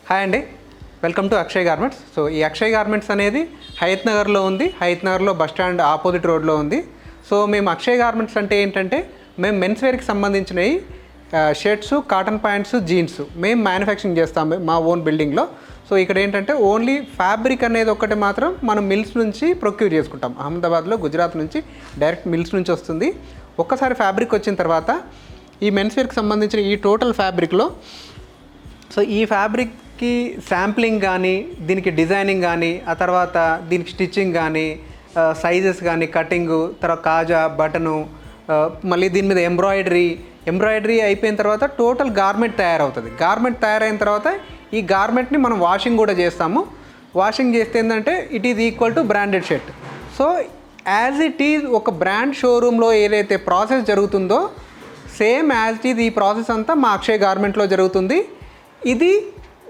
Hi అండి, welcome to Akshay garments. So ఈ Akshay garments అనేది హయత్ నగర్లో ఉంది. హయత్ నగర్లో బస్ స్టాండ్ ఆపోజిట్ రోడ్లో ఉంది. సో మేము అక్షయ్ గార్మెంట్స్ అంటే ఏంటంటే మేము మెన్స్ వేర్కి సంబంధించినవి షర్ట్స్, కాటన్ ప్యాంట్స్, జీన్స్ మేము మ్యానుఫ్యాక్చరింగ్ చేస్తాము మా ఓన్ బిల్డింగ్లో. సో ఇక్కడ ఏంటంటే ఓన్లీ ఫ్యాబ్రిక్ అనేది ఒకటి మాత్రం మనం మిల్స్ నుంచి ప్రొక్యూర్ చేసుకుంటాం. అహ్మదాబాద్లో, గుజరాత్ నుంచి డైరెక్ట్ మిల్స్ నుంచి వస్తుంది. ఒక్కసారి ఫ్యాబ్రిక్ వచ్చిన తర్వాత ఈ మెన్స్ వేర్కి సంబంధించిన ఈ టోటల్ ఫ్యాబ్రిక్లో సో ఈ ఫ్యాబ్రిక్కి శాంప్లింగ్ కానీ, దీనికి డిజైనింగ్ కానీ, ఆ తర్వాత దీనికి స్టిచ్చింగ్ కానీ, సైజెస్ కానీ, కటింగు, తర్వాత కాజా, బటను, మళ్ళీ దీని మీద ఎంబ్రాయిడరీ అయిపోయిన తర్వాత టోటల్ గార్మెంట్ తయారవుతుంది. గార్మెంట్ తయారైన తర్వాత ఈ గార్మెంట్ని మనం వాషింగ్ కూడా చేస్తాము. వాషింగ్ చేస్తే ఏంటంటే it is equal to branded shirt. So as it is ఒక బ్రాండ్ షోరూంలో ఏదైతే ప్రాసెస్ జరుగుతుందో సేమ్ యాజ్ ఇట్ ఈజ్ ఈ ప్రాసెస్ అంతా మా అక్షయ్ గార్మెంట్లో జరుగుతుంది. ఇది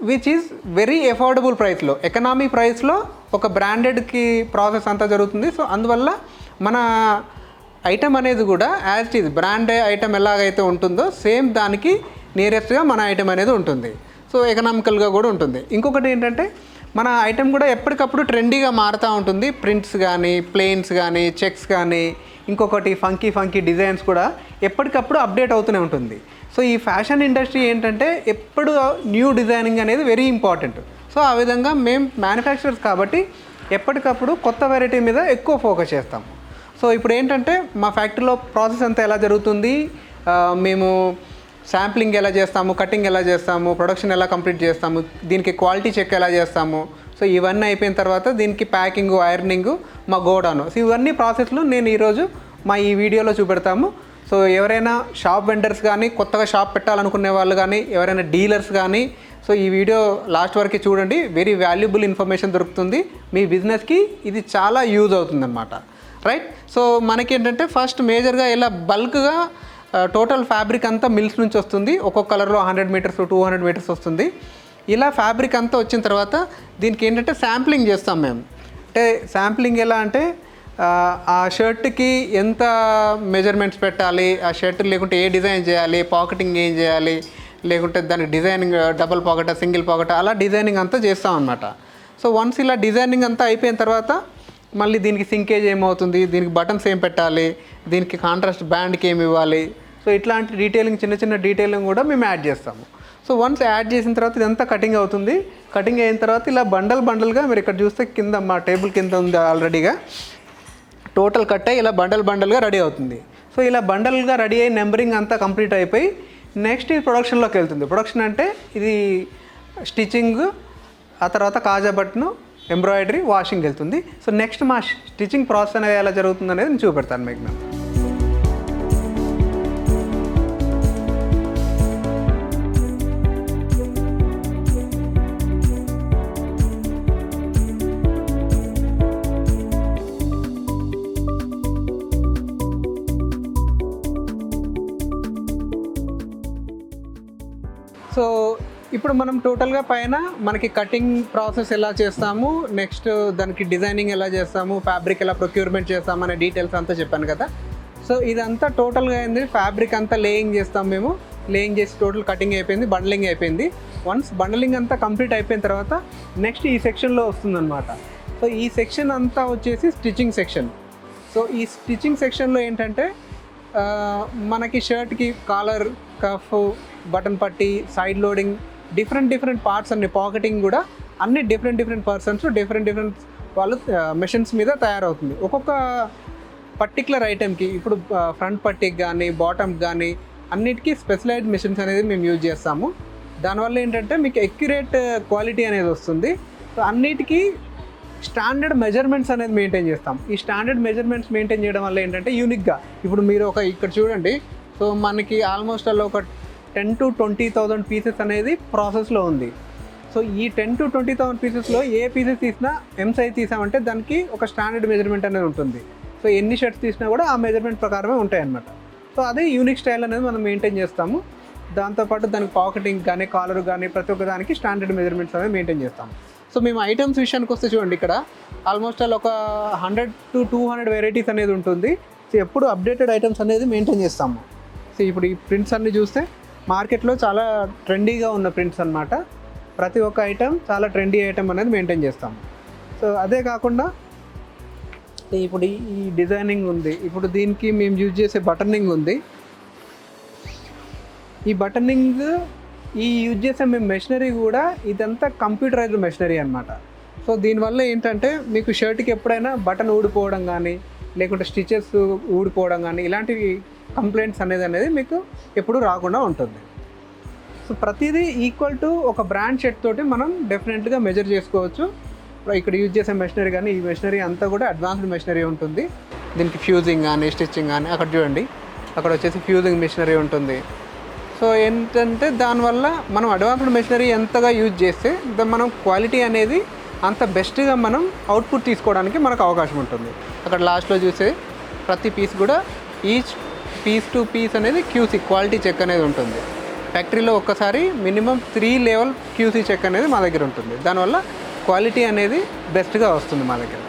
విచ్ ఈజ్ వెరీ అఫోర్డబుల్ ప్రైస్లో, ఎకనామీ ప్రైస్లో ఒక బ్రాండెడ్కి ప్రాసెస్ అంతా జరుగుతుంది. సో అందువల్ల మన ఐటమ్ అనేది కూడా as it is branded item ఎలాగైతే ఉంటుందో సేమ్ దానికి నియరెస్ట్గా మన ఐటమ్ అనేది ఉంటుంది. సో ఎకనామికల్గా కూడా ఉంటుంది. ఇంకొకటి ఏంటంటే మన ఐటమ్ కూడా ఎప్పటికప్పుడు ట్రెండీగా మారుతూ ఉంటుంది. ప్రింట్స్ కానీ, ప్లెయిన్స్ కానీ, చెక్స్ కానీ, ఇంకొకటి ఫంకీ డిజైన్స్ కూడా ఎప్పటికప్పుడు అప్డేట్ అవుతూనే ఉంటుంది. సో ఈ ఫ్యాషన్ ఇండస్ట్రీ ఏంటంటే ఎప్పుడు న్యూ డిజైనింగ్ అనేది వెరీ ఇంపార్టెంట్. సో ఆ విధంగా మేము మ్యానుఫ్యాక్చరర్స్ కాబట్టి ఎప్పటికప్పుడు కొత్త వెరైటీ మీద ఎక్కువ ఫోకస్ చేస్తాము. సో ఇప్పుడు ఏంటంటే మా ఫ్యాక్టరీలో ప్రాసెస్ అంతా ఎలా జరుగుతుంది, మేము శాంప్లింగ్ ఎలా చేస్తాము, కటింగ్ ఎలా చేస్తాము, ప్రొడక్షన్ ఎలా కంప్లీట్ చేస్తాము, దీనికి క్వాలిటీ చెక్ ఎలా చేస్తాము, సో ఇవన్నీ అయిపోయిన తర్వాత దీనికి ప్యాకింగు, ఐరనింగు, మా గోడౌను, సో ఇవన్నీ ప్రాసెస్లు నేను ఈరోజు మా ఈ వీడియోలో చూపెడతాము. సో ఎవరైనా షాప్ వెండర్స్ కానీ, కొత్తగా షాప్ పెట్టాలనుకునే వాళ్ళు కానీ, ఎవరైనా డీలర్స్ కానీ, సో ఈ వీడియో లాస్ట్ వరకు చూడండి. వెరీ వాల్యుబుల్ ఇన్ఫర్మేషన్ దొరుకుతుంది. మీ బిజినెస్కి ఇది చాలా యూజ్ అవుతుందన్నమాట. రైట్. సో మనకి ఏంటంటే ఫస్ట్ మేజర్గా ఇలా బల్క్గా టోటల్ ఫ్యాబ్రిక్ అంతా మిల్స్ నుంచి వస్తుంది. ఒక్కొక్క కలర్లో 100 మీటర్స్ 200 మీటర్స్ వస్తుంది. ఇలా ఫ్యాబ్రిక్ అంతా వచ్చిన తర్వాత దీనికి ఏంటంటే శాంప్లింగ్ చేస్తాం మేము. అంటే శాంప్లింగ్ ఎలా అంటే ఆ షర్ట్కి ఎంత మెజర్మెంట్స్ పెట్టాలి, ఆ షర్ట్ లేకుంటే ఏ డిజైన్ చేయాలి, పాకెటింగ్ ఏం చేయాలి, లేకుంటే దానికి designing double pocket, single pocket, అలా డిజైనింగ్ అంతా చేస్తాం అన్నమాట. సో వన్స్ ఇలా డిజైనింగ్ అంతా అయిపోయిన తర్వాత మళ్ళీ దీనికి సింకేజ్ ఏమవుతుంది, దీనికి బటన్స్ ఏం పెట్టాలి, దీనికి కాంట్రాస్ట్ బ్యాండ్కి ఏమి ఇవ్వాలి, సో ఇట్లాంటి డీటెయిలింగ్, చిన్న డీటెయిలింగ్ కూడా మేము యాడ్ చేస్తాము. సో వన్స్ యాడ్ చేసిన తర్వాత ఇదంతా కటింగ్ అవుతుంది. కటింగ్ అయిన తర్వాత ఇలా బండల్గా మీరు ఇక్కడ చూస్తే కింద మా టేబుల్ కింద ఉంది ఆల్రెడీగా టోటల్ కట్ అయ్యి ఇలా బండల్గా రెడీ అవుతుంది. సో ఇలా బండల్గా రెడీ అయ్యి నెంబరింగ్ అంతా కంప్లీట్ అయిపోయి నెక్స్ట్ ఇది ప్రొడక్షన్లోకి వెళ్తుంది. ప్రొడక్షన్ అంటే ఇది స్టిచ్చింగ్, ఆ తర్వాత కాజా బటను, ఎంబ్రాయిడరీ, వాషింగ్ వెళ్తుంది. సో నెక్స్ట్ మా స్టిచ్చింగ్ ప్రాసెస్ అనేది ఎలా జరుగుతుంది అనేది నేను చూపెడతాను మీకు. నేను సో ఇప్పుడు మనం టోటల్గా పైన మనకి కటింగ్ ప్రాసెస్ ఎలా చేస్తాము, నెక్స్ట్ దానికి డిజైనింగ్ ఎలా చేస్తాము, ఫ్యాబ్రిక్ ఎలా ప్రొక్యూర్మెంట్ చేస్తాము అనే డీటెయిల్స్ అంతా చెప్పాను కదా. సో ఇదంతా టోటల్గా అయింది. ఫ్యాబ్రిక్ అంతా లేయింగ్ చేస్తాం మేము. లేయింగ్ చేసి టోటల్ కటింగ్ అయిపోయింది, బండలింగ్ అయిపోయింది. వన్స్ బండలింగ్ అంతా కంప్లీట్ అయిపోయిన తర్వాత నెక్స్ట్ ఈ సెక్షన్లో వస్తుందన్నమాట. సో ఈ సెక్షన్ అంతా వచ్చేసి స్టిచ్చింగ్ సెక్షన్. సో ఈ స్టిచ్చింగ్ సెక్షన్లో ఏంటంటే మనకి షర్ట్కి కాలర్, కఫ్, బటన్ పట్టి, సైడ్ లోడింగ్, డిఫరెంట్ పార్ట్స్ అన్ని, పాకెటింగ్ కూడా అన్ని డిఫరెంట్ పర్సన్స్, డిఫరెంట్ వాళ్ళు మెషిన్స్ మీద తయారవుతుంది. ఒక్కొక్క పర్టికులర్ ఐటెంకి ఇప్పుడు ఫ్రంట్ పట్టికి కానీ, బాటమ్కి కానీ అన్నిటికీ స్పెషలైజ్డ్ మెషిన్స్ అనేది మేము యూజ్ చేస్తాము. దానివల్ల ఏంటంటే మీకు ఎక్యురేట్ క్వాలిటీ అనేది వస్తుంది. సో అన్నిటికీ స్టాండర్డ్ మెజర్మెంట్స్ అనేది మెయింటైన్ చేస్తాం. ఈ స్టాండర్డ్ మెజర్మెంట్స్ మెయింటైన్ చేయడం వల్ల ఏంటంటే యూనిక్గా ఇప్పుడు మీరు ఇక్కడ చూడండి. సో మనకి ఆల్మోస్ట్ అలా ఒక 10,000 to 20,000 పీసెస్ అనేది ప్రాసెస్లో ఉంది. సో ఈ 10,000 to 20,000 పీసెస్లో ఏ పీసెస్ తీసినా ఎం సైజ్ తీసామంటే దానికి ఒక స్టాండర్డ్ మెజర్మెంట్ అనేది ఉంటుంది. సో ఎన్ని షర్ట్స్ తీసినా కూడా ఆ మెజర్మెంట్ ప్రకారమే ఉంటాయి అన్నమాట. సో అదే యూనిక్ స్టైల్ అనేది మనం మెయింటైన్ చేస్తాము. దాంతోపాటు దానికి పాకెటింగ్ కానీ, కాలర్ కానీ ప్రతి ఒక్క దానికి స్టాండర్డ్ మెజర్మెంట్స్ అనేది మెయింటైన్ చేస్తాము. సో మేము ఐటమ్స్ విషయానికి వస్తే చూడండి, ఇక్కడ ఆల్మోస్ట్ అలా ఒక 100 to 200 వెరైటీస్ అనేది ఉంటుంది. సో ఎప్పుడు అప్డేటెడ్ ఐటమ్స్ అనేది మెయింటైన్ చేస్తాము. సో ఇప్పుడు ఈ ప్రింట్స్ అన్నీ చూస్తే మార్కెట్లో చాలా ట్రెండీగా ఉన్న ప్రింట్స్ అన్నమాట. ప్రతి ఒక్క ఐటెం చాలా ట్రెండీ ఐటెం అనేది మెయింటైన్ చేస్తాము. సో అదే కాకుండా ఇప్పుడు ఈ డిజైనింగ్ ఉంది, ఇప్పుడు దీనికి మేము యూజ్ చేసే బటనింగ్ ఉంది. ఈ బటనింగ్ యూజ్ చేసే మేము మెషినరీ కూడా ఇదంతా కంప్యూటరైజ్డ్ మెషినరీ అనమాట. సో దీనివల్ల ఏంటంటే మీకు షర్ట్కి ఎప్పుడైనా బటన్ ఊడిపోవడం కానీ లేకుంటే స్టిచెస్ ఊడిపోవడం కానీ ఇలాంటివి కంప్లైంట్స్ అనేది మీకు ఎప్పుడూ రాకుండా ఉంటుంది. సో ప్రతిదీ ఈక్వల్ టు ఒక బ్రాండ్ షర్ట్ తోటి మనం డెఫినెట్గా మెజర్ చేసుకోవచ్చు. ఇక్కడ యూజ్ చేసే మెషినరీ కానీ ఈ మెషినరీ అంతా కూడా అడ్వాన్స్డ్ మెషినరీ ఉంటుంది. దీనికి ఫ్యూజింగ్ కానీ స్టిచ్చింగ్ కానీ అక్కడ చూడండి, అక్కడ వచ్చేసి ఫ్యూజింగ్ మెషినరీ ఉంటుంది. సో ఏంటంటే దానివల్ల మనం అడ్వాన్స్డ్ మెషినరీ ఎంతగా యూజ్ చేస్తే మనం క్వాలిటీ అనేది అంత బెస్ట్గా మనం అవుట్పుట్ తీసుకోవడానికి మనకు అవకాశం ఉంటుంది. అక్కడ లాస్ట్లో చూసే ప్రతి పీస్ కూడా ఈచ్ పీస్ టు పీస్ అనేది క్యూసీ క్వాలిటీ చెక్ అనేది ఉంటుంది. ఫ్యాక్టరీలో ఒక్కసారి మినిమం 3 లెవెల్ క్యూసీ చెక్ అనేది మా దగ్గర ఉంటుంది. దానివల్ల క్వాలిటీ అనేది బెస్ట్గా వస్తుంది మా దగ్గర.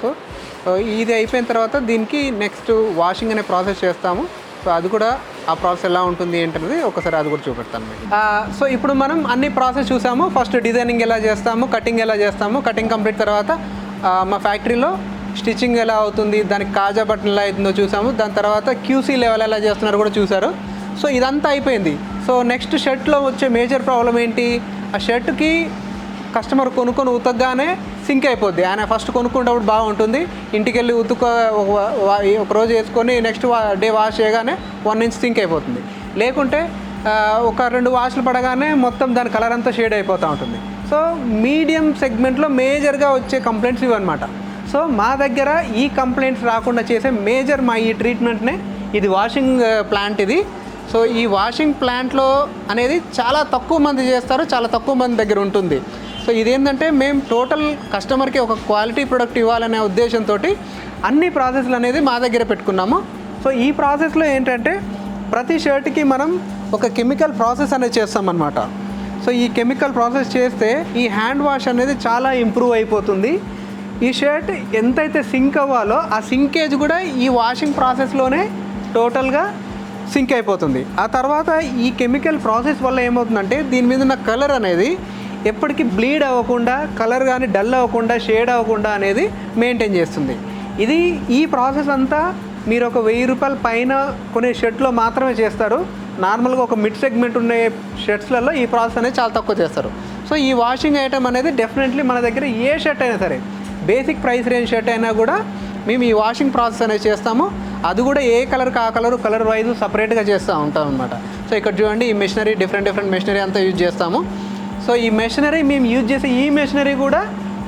సో ఇది అయిపోయిన తర్వాత దీనికి నెక్స్ట్ వాషింగ్ అనే ప్రాసెస్ చేస్తాము. సో అది కూడా ఆ ప్రాసెస్ ఎలా ఉంటుంది ఏంటనేది ఒకసారి అది కూడా చూపెడతాను మీకు. సో ఇప్పుడు మనం అన్ని ప్రాసెస్ చూసాము. ఫస్ట్ డిజైనింగ్ ఎలా చేస్తాము, కటింగ్ ఎలా చేస్తాము, కటింగ్ కంప్లీట్ తర్వాత మా ఫ్యాక్టరీలో స్టిచ్చింగ్ ఎలా అవుతుంది, దానికి కాజా బటన్ ఎలా అవుతుందో చూసాము. దాని తర్వాత క్యూసీ లెవెల్ ఎలా చేస్తున్నారో కూడా చూసారు. సో ఇదంతా అయిపోయింది. సో నెక్స్ట్ షర్ట్లో వచ్చే మేజర్ ప్రాబ్లం ఏంటి, ఆ షర్ట్కి కస్టమర్ కొనుక్కొని ఉతకగానే సింక్ అయిపోద్ది. ఆయన ఫస్ట్ కొనుక్కునేటప్పుడు బాగుంటుంది, ఇంటికి వెళ్ళి ఒక రోజు వేసుకొని నెక్స్ట్ డే వాష్ చేయగానే 1 ఇంచ్ సింక్ అయిపోతుంది. లేకుంటే ఒక 2 వాష్లు పడగానే మొత్తం దాని కలర్ అంతా షేడ్ అయిపోతూ ఉంటుంది. సో మీడియం సెగ్మెంట్లో మేజర్గా వచ్చే కంప్లైంట్స్ ఇవన్నమాట. సో మా దగ్గర ఈ కంప్లైంట్స్ రాకుండా చేసే మేజర్ మా ఈ ట్రీట్మెంట్నే ఇది వాషింగ్ ప్లాంట్ ఇది. సో ఈ వాషింగ్ ప్లాంట్లో అనేది చాలా తక్కువ మంది చేస్తారు, చాలా తక్కువ మంది దగ్గర ఉంటుంది. సో ఇదేంటంటే మేము టోటల్ కస్టమర్కి ఒక క్వాలిటీ ప్రొడక్ట్ ఇవ్వాలనే ఉద్దేశంతో అన్ని ప్రాసెస్లు అనేది మా దగ్గర పెట్టుకున్నాము. సో ఈ ప్రాసెస్లో ఏంటంటే ప్రతి షర్ట్కి మనం ఒక కెమికల్ ప్రాసెస్ అనేది చేస్తామన్నమాట. సో ఈ కెమికల్ ప్రాసెస్ చేస్తే ఈ హ్యాండ్ వాష్ అనేది చాలా ఇంప్రూవ్ అయిపోతుంది. ఈ షర్ట్ ఎంతైతే సింక్ అవ్వాలో ఆ సింకేజ్ కూడా ఈ వాషింగ్ ప్రాసెస్లోనే టోటల్గా సింక్ అయిపోతుంది. ఆ తర్వాత ఈ కెమికల్ ప్రాసెస్ వల్ల ఏమవుతుందంటే దీని మీద ఉన్న కలర్ అనేది ఎప్పటికీ బ్లీడ్ అవ్వకుండా, కలర్ కానీ డల్ అవ్వకుండా, షేడ్ అవ్వకుండా అనేది మెయింటైన్ చేస్తుంది. ఈ ప్రాసెస్ అంతా మీరు ఒక 1000 రూపాయల పైన కొనే షర్ట్లో మాత్రమే చేస్తారు. నార్మల్గా ఒక మిడ్ సెగ్మెంట్ ఉండే షర్ట్స్లలో ఈ ప్రాసెస్ అనేది చాలా తక్కువ చేస్తారు. సో ఈ వాషింగ్ ఐటమ్ అనేది డెఫినెట్లీ మన దగ్గర ఏ షర్ట్ అయినా సరే, బేసిక్ ప్రైస్ రేంజ్ షర్ట్ అయినా కూడా మేము ఈ వాషింగ్ ప్రాసెస్ అనేది చేస్తాము. అది కూడా ఏ కలర్కి ఆ కలర్ వైజ్ సపరేట్గా చేస్తూ ఉంటాం అనమాట. సో ఇక్కడ చూడండి, ఈ మెషినరీ డిఫరెంట్ మెషినరీ అంతా యూజ్ చేస్తాము. సో ఈ మెషినరీ మేము యూజ్ చేసే ఈ మెషినరీ కూడా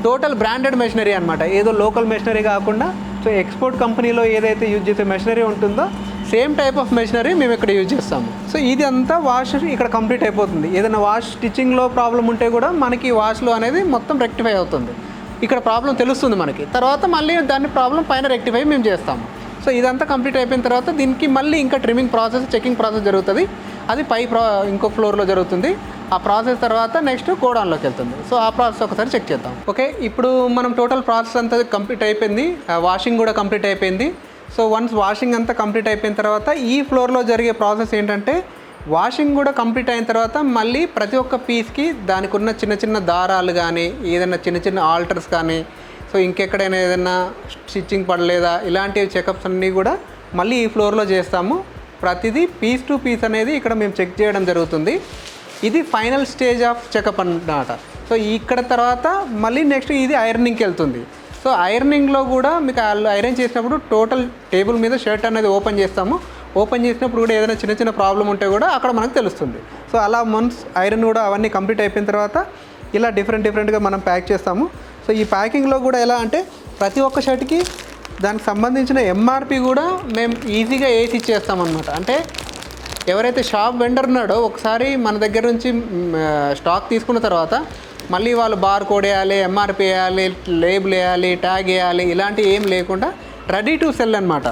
టోటల్ బ్రాండెడ్ మెషినరీ అనమాట. ఏదో లోకల్ మెషినరీ కాకుండా సో ఎక్స్పోర్ట్ కంపెనీలో ఏదైతే యూజ్ చేసే మెషినరీ ఉంటుందో సేమ్ టైప్ ఆఫ్ మెషినరీ మేము ఇక్కడ యూజ్ చేస్తాము. సో ఇది అంతా వాష్ ఇక్కడ కంప్లీట్ అయిపోతుంది. ఏదైనా వాష్ స్టిచ్చింగ్లో ప్రాబ్లం ఉంటే కూడా మనకి వాష్లో అనేది మొత్తం రెక్టిఫై అవుతుంది. ఇక్కడ ప్రాబ్లం తెలుస్తుంది మనకి, తర్వాత మళ్ళీ దాన్ని ప్రాబ్లం పైన రెక్టిఫై మేము చేస్తాము. సో ఇదంతా కంప్లీట్ అయిపోయిన తర్వాత దీనికి మళ్ళీ ఇంకా ట్రిమ్మింగ్ ప్రాసెస్, చెకింగ్ ప్రాసెస్ జరుగుతుంది. అది ఇంకో ఫ్లోర్లో జరుగుతుంది. ఆ ప్రాసెస్ తర్వాత నెక్స్ట్ గోడౌన్లోకి వెళ్తుంది. సో ఆ ప్రాసెస్ ఒకసారి చెక్ చేద్దాం. ఓకే, ఇప్పుడు మనం టోటల్ ప్రాసెస్ అంతా కంప్లీట్ అయిపోయింది, వాషింగ్ కూడా కంప్లీట్ అయిపోయింది. సో వన్స్ వాషింగ్ అంతా కంప్లీట్ అయిపోయిన తర్వాత ఈ ఫ్లోర్లో జరిగే ప్రాసెస్ ఏంటంటే వాషింగ్ కూడా కంప్లీట్ అయిన తర్వాత మళ్ళీ ప్రతి ఒక్క పీస్కి దానికి ఉన్న చిన్న దారాలు కానీ ఏదైనా చిన్న ఆల్టర్స్ కానీ, సో ఇంకెక్కడైనా ఏదైనా స్టిచ్చింగ్ పడలేదా ఇలాంటి చెకప్స్ అన్నీ కూడా మళ్ళీ ఈ ఫ్లోర్లో చేస్తాము. ప్రతిదీ పీస్ టు పీస్ అనేది ఇక్కడ మేము చెక్ చేయడం జరుగుతుంది. ఇది ఫైనల్ స్టేజ్ ఆఫ్ చెకప్ అన్నమాట. సో ఇక్కడ తర్వాత మళ్ళీ నెక్స్ట్ ఇది ఐరనింగ్కి వెళ్తుంది. సో ఐరనింగ్లో కూడా మీకు ఐరన్ చేసినప్పుడు టోటల్ టేబుల్ మీద షర్ట్ అనేది ఓపెన్ చేస్తాము. ఓపెన్ చేసినప్పుడు కూడా ఏదైనా చిన్న ప్రాబ్లం ఉంటే కూడా అక్కడ మనకు తెలుస్తుంది. సో అలా వన్స్ ఐరన్ కూడా అవన్నీ కంప్లీట్ అయిపోయిన తర్వాత ఇలా డిఫరెంట్గా మనం ప్యాక్ చేస్తాము. సో ఈ ప్యాకింగ్లో కూడా ఎలా అంటే ప్రతి ఒక్క షర్ట్కి దానికి సంబంధించిన ఎంఆర్పి కూడా మేము ఈజీగా వేసి ఇచ్చేస్తామన్నమాట. అంటే ఎవరైతే షాప్ వెండర్ ఉన్నాడో ఒకసారి మన దగ్గర నుంచి స్టాక్ తీసుకున్న తర్వాత మళ్ళీ వాళ్ళు బార్ కోడ్ వేయాలి, ఎంఆర్పి వేయాలి, లేబుల్ వేయాలి, ట్యాగ్ వేయాలి, ఇలాంటివి ఏం లేకుండా రెడీ టు సెల్ అనమాట.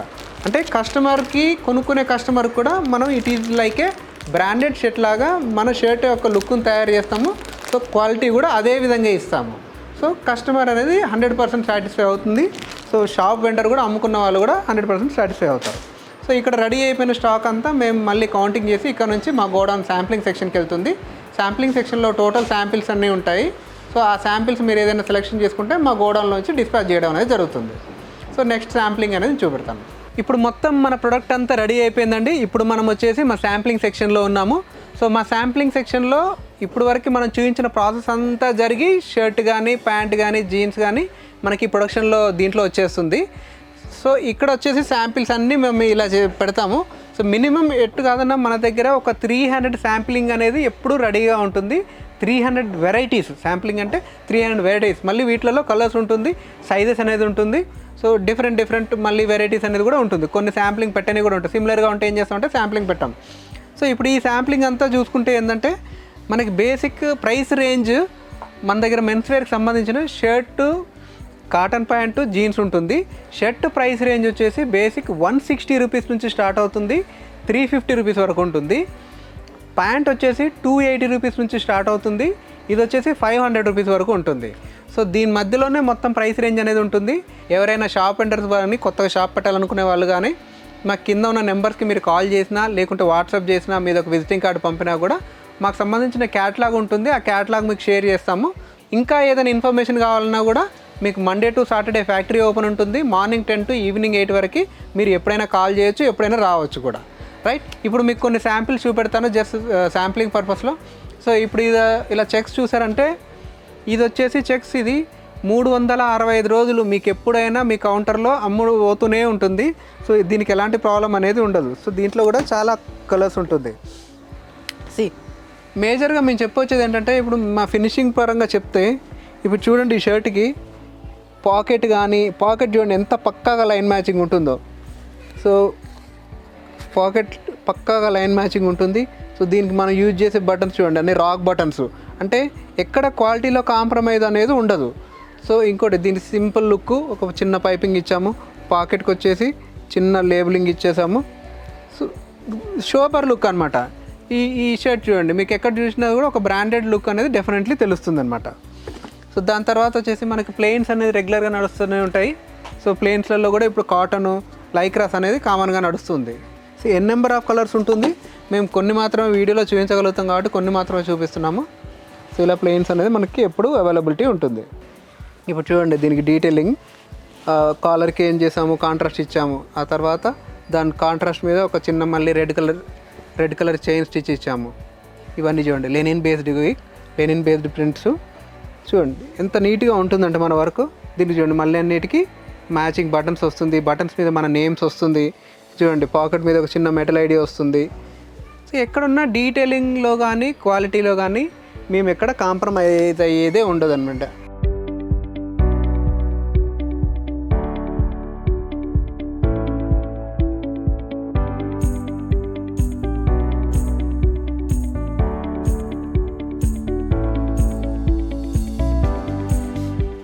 అంటే కస్టమర్కి కొనుక్కునే కస్టమర్కి కూడా మనం it is like A branded shirt లాగా మన షర్ట్ యొక్క లుక్ను తయారు చేస్తాము. సో క్వాలిటీ కూడా అదే విధంగా ఇస్తాము. సో కస్టమర్ అనేది 100% సాటిస్ఫై అవుతుంది. సో షాప్ వెండర్ కూడా అమ్ముకున్న వాళ్ళు కూడా 100% సాటిస్ఫై అవుతారు. సో ఇక్కడ రెడీ అయిపోయిన స్టాక్ అంతా మేము మళ్ళీ కౌంటింగ్ చేసి ఇక్కడ నుంచి మా గోడౌన్ శాంప్లింగ్ సెక్షన్కి వెళ్తుంది. శాంప్లింగ్ సెక్షన్లో టోటల్ శాంపిల్స్ అన్నీ ఉంటాయి. సో ఆ శాంపిల్స్ మీరు ఏదైనా సెలెక్షన్ చేసుకుంటే మా గోడౌన్లోంచి డిస్పాచ్ చేయడం అనేది జరుగుతుంది. సో నెక్స్ట్ శాంప్లింగ్ అనేది చూపెడతాను. ఇప్పుడు మొత్తం మన ప్రొడక్ట్ అంతా రెడీ అయిపోయిందండి. ఇప్పుడు మనం వచ్చేసి మా శాంప్లింగ్ సెక్షన్లో ఉన్నాము. సో మా శాంప్లింగ్ సెక్షన్లో ఇప్పుడు వరకు మనం చూపించిన ప్రాసెస్ అంతా జరిగి షర్ట్ కానీ ప్యాంట్ కానీ జీన్స్ కానీ మనకి ప్రొడక్షన్లో దీంట్లో వచ్చేస్తుంది. సో ఇక్కడ వచ్చేసి శాంపిల్స్ అన్నీ మేము ఇలా పెడతాము. సో మినిమం ఎట్టు కాదన్నా మన దగ్గర ఒక 300 శాంప్లింగ్ అనేది ఎప్పుడూ రెడీగా ఉంటుంది. 300 వెరైటీస్ శాంప్లింగ్ అంటే 300 వెరైటీస్. మళ్ళీ వీటిలలో కలర్స్ ఉంటుంది, సైజెస్ అనేది ఉంటుంది. సో డిఫరెంట్ మళ్ళీ వెరైటీస్ అనేది కూడా ఉంటుంది. కొన్ని శాంప్లింగ్ పెట్టని కూడా ఉంటుంది. సిమిలర్గా ఉంటే ఏం చేస్తామంటే శాంప్లింగ్ పెట్టాం. సో ఇప్పుడు ఈ శాంప్లింగ్ అంతా చూసుకుంటే ఏంటంటే మనకి బేసిక్ ప్రైస్ రేంజ్ మన దగ్గర మెన్స్ వేర్కి సంబంధించిన షర్టు, కాటన్ ప్యాంటు, జీన్స్ ఉంటుంది. షర్ట్ ప్రైస్ రేంజ్ వచ్చేసి బేసిక్ 160 రూపీస్ నుంచి స్టార్ట్ అవుతుంది, 350 రూపీస్ వరకు ఉంటుంది. ప్యాంట్ వచ్చేసి 280 రూపీస్ నుంచి స్టార్ట్ అవుతుంది, ఇది వచ్చేసి 500 రూపీస్ వరకు ఉంటుంది. సో దీని మధ్యలోనే మొత్తం ప్రైస్ రేంజ్ అనేది ఉంటుంది. ఎవరైనా షాప్ ఎంటర్స్ కానీ కొత్తగా షాప్ పెట్టాలనుకునే వాళ్ళు కానీ మాకు కింద ఉన్న నెంబర్స్కి మీరు కాల్ చేసినా లేకుంటే వాట్సాప్ చేసినా మీద ఒక విజిటింగ్ కార్డు పంపినా కూడా మాకు సంబంధించిన క్యాటలాగ్ ఉంటుంది. ఆ క్యాటలాగ్ మీకు షేర్ చేస్తాము. ఇంకా ఏదైనా ఇన్ఫర్మేషన్ కావాలన్నా కూడా మీకు Monday to Saturday factory open ఉంటుంది. మార్నింగ్ 10 to ఈవినింగ్ 8 వరకు మీరు ఎప్పుడైనా కాల్ చేయొచ్చు, ఎప్పుడైనా రావచ్చు కూడా. రైట్, ఇప్పుడు మీకు కొన్ని శాంపిల్స్ చూపెడతాను జస్ట్ శాంప్లింగ్ పర్పస్లో. సో ఇప్పుడు ఇలా చెక్స్ చూసారంటే ఇది వచ్చేసి చెక్స్, ఇది 365 రోజులు మీకు ఎప్పుడైనా మీ కౌంటర్లో అమ్ముడు పోతూనే ఉంటుంది. సో దీనికి ఎలాంటి ప్రాబ్లం అనేది ఉండదు. సో దీంట్లో కూడా చాలా కలర్స్ ఉంటుంది. మేజర్గా మేము చెప్పొచ్చేది ఏంటంటే ఇప్పుడు మా ఫినిషింగ్ పరంగా చెప్తే ఇప్పుడు చూడండి ఈ షర్ట్కి పాకెట్ చూడండి ఎంత పక్కాగా లైన్ మ్యాచింగ్ ఉంటుందో. సో పాకెట్ పక్కాగా లైన్ మ్యాచింగ్ ఉంటుంది. సో దీనికి మనం యూజ్ చేసే బటన్స్ చూడండి అన్ని రాక్ బటన్స్, అంటే ఎక్కడ క్వాలిటీలో కాంప్రమైజ్ అనేది ఉండదు. సో ఇంకోటి దీనికి సింపుల్ లుక్, ఒక చిన్న పైపింగ్ ఇచ్చాము, పాకెట్కి వచ్చేసి చిన్న లేబులింగ్ ఇచ్చేసాము. సో షోపర్ లుక్ అనమాట. ఈ షర్ట్ చూడండి మీకు ఎక్కడ చూసినా కూడా ఒక బ్రాండెడ్ లుక్ అనేది డెఫినెట్లీ తెలుస్తుంది అనమాట. సో దాని తర్వాత వచ్చేసి మనకి ప్లెయిన్స్ అనేది రెగ్యులర్గా నడుస్తూనే ఉంటాయి. సో ప్లెయిన్స్లలో కూడా ఇప్పుడు కాటను, లైక్రాస్ అనేది కామన్గా నడుస్తుంది. So n number of colours ఉంటుంది. మేము కొన్ని మాత్రమే వీడియోలో చూపించగలుగుతాం కాబట్టి కొన్ని మాత్రమే చూపిస్తున్నాము. సో ఇలా ప్లెయిన్స్ అనేది మనకి ఎప్పుడు అవైలబిలిటీ ఉంటుంది. ఇప్పుడు చూడండి దీనికి డీటెయిలింగ్, కాలర్కి ఏం చేసాము, కాంట్రాస్ట్ ఇచ్చాము. ఆ తర్వాత దాని కాంట్రాస్ట్ మీద ఒక చిన్న మళ్ళీ రెడ్ కలర్ చైన్ స్టిచ్ ఇచ్చాము. ఇవన్నీ చూడండి లెనిన్ బేస్డ్ ప్రింట్స్. చూడండి ఎంత నీట్గా ఉంటుందంటే మన వర్క్. దీనికి చూడండి మళ్ళీ అన్నిటికీ మ్యాచింగ్ బటన్స్ వస్తుంది, బటన్స్ మీద మన నేమ్స్ వస్తుంది. చూడండి పాకెట్ మీద ఒక చిన్న మెటల్ ఐడి వస్తుంది. సో ఎక్కడున్న డీటెయిలింగ్లో కానీ క్వాలిటీలో కానీ మేము ఎక్కడ కాంప్రమైజ్ అయ్యేదే ఉండదు అనమాట.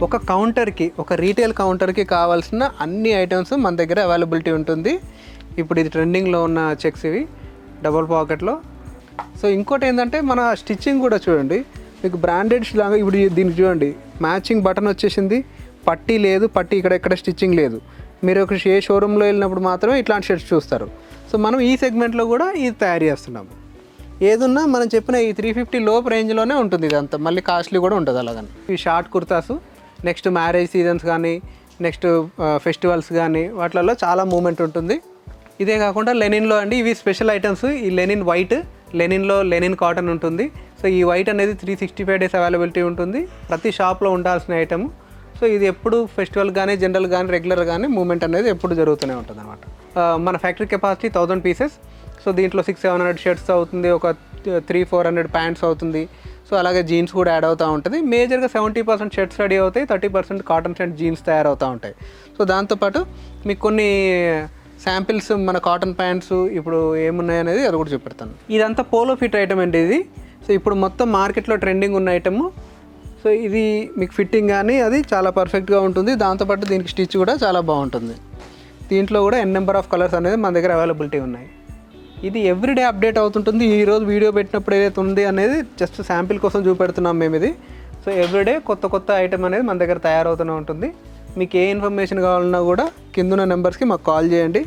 ఒక కౌంటర్కి, ఒక రీటైల్ కౌంటర్కి కావాల్సిన అన్ని ఐటమ్స్ మన దగ్గర అవైలబిలిటీ ఉంటుంది. ఇప్పుడు ఇది ట్రెండింగ్లో ఉన్న చెక్స్ ఇవి డబుల్ పాకెట్లో. సో ఇంకోటి ఏంటంటే మన స్టిచ్చింగ్ కూడా చూడండి మీకు బ్రాండెడ్ లాగా. ఇప్పుడు దీనికి చూడండి మ్యాచింగ్ బటన్ వచ్చేసింది, పట్టీ లేదు, పట్టీ ఇక్కడ స్టిచ్చింగ్ లేదు. మీరు ఒక ఏ షోరూంలో వెళ్ళినప్పుడు మాత్రమే ఇట్లాంటి షర్ట్స్ చూస్తారు. సో మనం ఈ సెగ్మెంట్లో కూడా ఇది తయారు చేస్తున్నాము. ఏదున్నా మనం చెప్పిన ఈ 350 లోపు రేంజ్లోనే ఉంటుంది. ఇదంతా మళ్ళీ కాస్ట్లీ కూడా ఉంటుంది. అలాగని ఈ short kurtas next marriage seasons కానీ నెక్స్ట్ ఫెస్టివల్స్ కానీ వాటిలలో చాలా మూమెంట్ ఉంటుంది. ఇదే కాకుండా లెనిన్లో అండి ఇవి స్పెషల్ ఐటమ్స్. ఈ లెనిన్ వైట్, లెనిన్లో లెనిన్ కాటన్ ఉంటుంది. సో ఈ వైట్ అనేది 365 days అవైలబిలిటీ ఉంటుంది. ప్రతి షాప్లో ఉండాల్సిన ఐటమ్. సో ఇది ఎప్పుడు ఫెస్టివల్ కానీ జనరల్ కానీ రెగ్యులర్ కానీ మూమెంట్ అనేది ఎప్పుడు జరుగుతూనే ఉంటుంది అనమాట. మన ఫ్యాక్టరీ కెపాసిటీ 1000 pieces. సో దీంట్లో 600-700 షర్ట్స్ అవుతుంది, ఒక 300-400 ప్యాంట్స్ అవుతుంది. సో అలాగే జీన్స్ కూడా యాడ్ అవుతూ ఉంటుంది. మేజర్గా 70% షర్ట్స్ రెడీ అవుతాయి, 30% కాటన్ షర్ట్ జీన్స్ తయారవుతూ ఉంటాయి. సో దాంతోపాటు మీకు కొన్ని శాంపిల్స్ మన కాటన్ ప్యాంట్స్ ఇప్పుడు ఏమున్నాయి అనేది అది కూడా చూపెడతాను. ఇదంతా పోలో ఫిట్ ఐటమ్ అండి ఇది. సో ఇప్పుడు మొత్తం మార్కెట్లో ట్రెండింగ్ ఉన్న ఐటమ్. సో ఇది మీకు ఫిట్టింగ్ కానీ అది చాలా పర్ఫెక్ట్గా ఉంటుంది. దాంతోపాటు దీనికి స్టిచ్ కూడా చాలా బాగుంటుంది. దీంట్లో కూడా ఎన్ నెంబర్ ఆఫ్ కలర్స్ అనేది మన దగ్గర అవైలబిలిటీ ఉన్నాయి. ఇది ఎవ్రీడే అప్డేట్ అవుతుంటుంది. ఈరోజు వీడియో పెట్టినప్పుడు ఏదైతే ఉంది అనేది జస్ట్ శాంపిల్ కోసం చూపెడుతున్నాం మేము ఇది. సో ఎవ్రీడే కొత్త ఐటమ్ అనేది మన దగ్గర తయారవుతూనే ఉంటుంది. మీకు ఏ ఇన్ఫర్మేషన్ కావాలన్నా కూడా కిందున్న నెంబర్స్కి మాకు కాల్ చేయండి.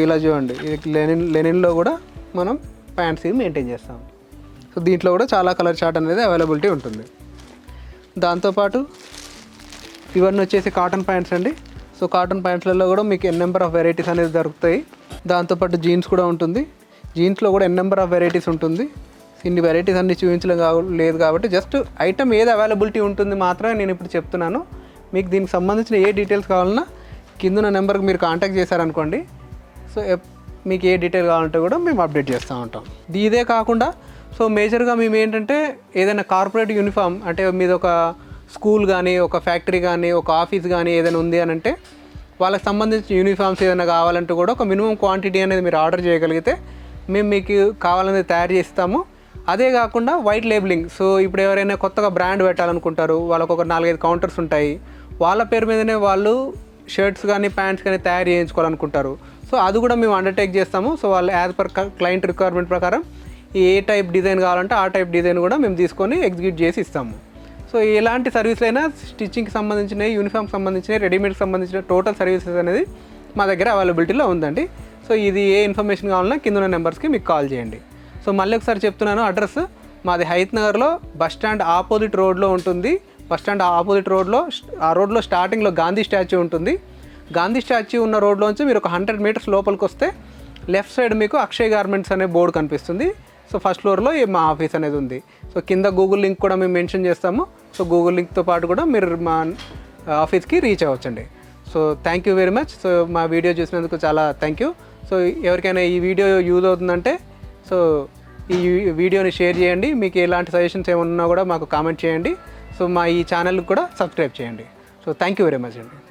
ఇలా చూడండి ఇది లెనిన్లో కూడా మనం ప్యాంట్స్ మెయింటైన్ చేస్తాం. సో దీంట్లో కూడా చాలా కలర్ చార్ట్ అనేది అవైలబిలిటీ ఉంటుంది. దాంతోపాటు ఇవన్నీ వచ్చేసి కాటన్ ప్యాంట్స్ అండి. సో కాటన్ ప్యాంట్స్లలో కూడా మీకు ఎన్ నెంబర్ ఆఫ్ వెరైటీస్ అనేది దొరుకుతాయి. దాంతోపాటు జీన్స్ కూడా ఉంటుంది. జీన్స్లో కూడా ఎన్ నెంబర్ ఆఫ్ వెరైటీస్ ఉంటుంది. ఇన్ని వెరైటీస్ అన్ని చూపించడం లేదు కాబట్టి జస్ట్ ఐటమ్ ఏది అవైలబిలిటీ ఉంటుంది మాత్రమే నేను ఇప్పుడు చెప్తున్నాను. మీకు దీనికి సంబంధించిన ఏ డీటెయిల్స్ కావాలన్నా కింద నెంబర్కి మీరు కాంటాక్ట్ చేశారనుకోండి, సో మీకు ఏ డీటెయిల్ కావాలంటే కూడా మేము అప్డేట్ చేస్తూ ఉంటాం. ఇదే కాకుండా సో మేజర్గా మేము ఏంటంటే ఏదైనా కార్పొరేట్ యూనిఫామ్ అంటే మీద ఒక స్కూల్ కానీ ఒక ఫ్యాక్టరీ కానీ ఒక ఆఫీస్ కానీ ఏదైనా ఉంది అని అంటే వాళ్ళకి సంబంధించిన యూనిఫామ్స్ ఏదైనా కావాలంటే కూడా ఒక మినిమం క్వాంటిటీ అనేది మీరు ఆర్డర్ చేయగలిగితే మేము మీకు కావాలనేది తయారు చేస్తాము. అదే కాకుండా వైట్ లేబులింగ్. సో ఇప్పుడు ఎవరైనా కొత్తగా బ్రాండ్ పెట్టాలనుకుంటారు, వాళ్ళకు ఒక 4-5 కౌంటర్స్ ఉంటాయి, వాళ్ళ పేరు మీదనే వాళ్ళు షర్ట్స్ కానీ ప్యాంట్స్ కానీ తయారు చేయించుకోవాలనుకుంటారు. సో అది కూడా మేము అండర్టేక్ చేస్తాము. సో వాళ్ళు యాజ్ పర్ క్లయింట్ రిక్వైర్మెంట్ ప్రకారం ఏ టైప్ డిజైన్ కావాలంటే ఆ టైప్ డిజైన్ కూడా మేము తీసుకొని ఎగ్జిక్యూట్ చేసి ఇస్తాము. సో ఎలాంటి సర్వీస్లు అయినా స్టిచ్చింగ్కి సంబంధించినవి, యూనిఫామ్కి సంబంధించినవి, రెడీమేడ్కి సంబంధించిన టోటల్ సర్వీసెస్ అనేది మా దగ్గర అవైలబిలిటీలో ఉందండి. సో ఇది ఏ ఇన్ఫర్మేషన్ కావాలన్నా కింద ఉన్న నెంబర్స్కి మీకు కాల్ చేయండి. సో మళ్ళీ ఒకసారి చెప్తున్నాను, అడ్రస్ మాది హయత్ నగర్లో బస్ స్టాండ్ ఆపోజిట్ రోడ్లో ఉంటుంది. బస్ స్టాండ్ ఆపోజిట్ రోడ్లో ఆ రోడ్లో స్టార్టింగ్లో గాంధీ స్టాచ్యూ ఉంటుంది. గాంధీ స్టాచ్యూ ఉన్న రోడ్లోంచి మీరు ఒక 100 మీటర్స్ లోపలికి వస్తే లెఫ్ట్ సైడ్ మీకు అక్షయ్ గార్మెంట్స్ అనే బోర్డు కనిపిస్తుంది. సో ఫస్ట్ ఫ్లోర్లో మా ఆఫీస్ అనేది ఉంది. సో కింద గూగుల్ లింక్ కూడా మేము మెన్షన్ చేస్తాము. సో గూగుల్ లింక్తో పాటు కూడా మీరు మా ఆఫీస్కి రీచ్ అవ్వచ్చండి. So thank you very much. So మా వీడియో చూసినందుకు చాలా థ్యాంక్ యూ. సో ఎవరికైనా ఈ వీడియో యూజ్ అవుతుందంటే సో ఈ వీడియోని షేర్ చేయండి. మీకు ఎలాంటి సజెషన్స్ ఏమన్నా కూడా మాకు కామెంట్ చేయండి. సో మా ఈ ఛానల్కి కూడా సబ్స్క్రైబ్ చేయండి. So thank you very much అండి.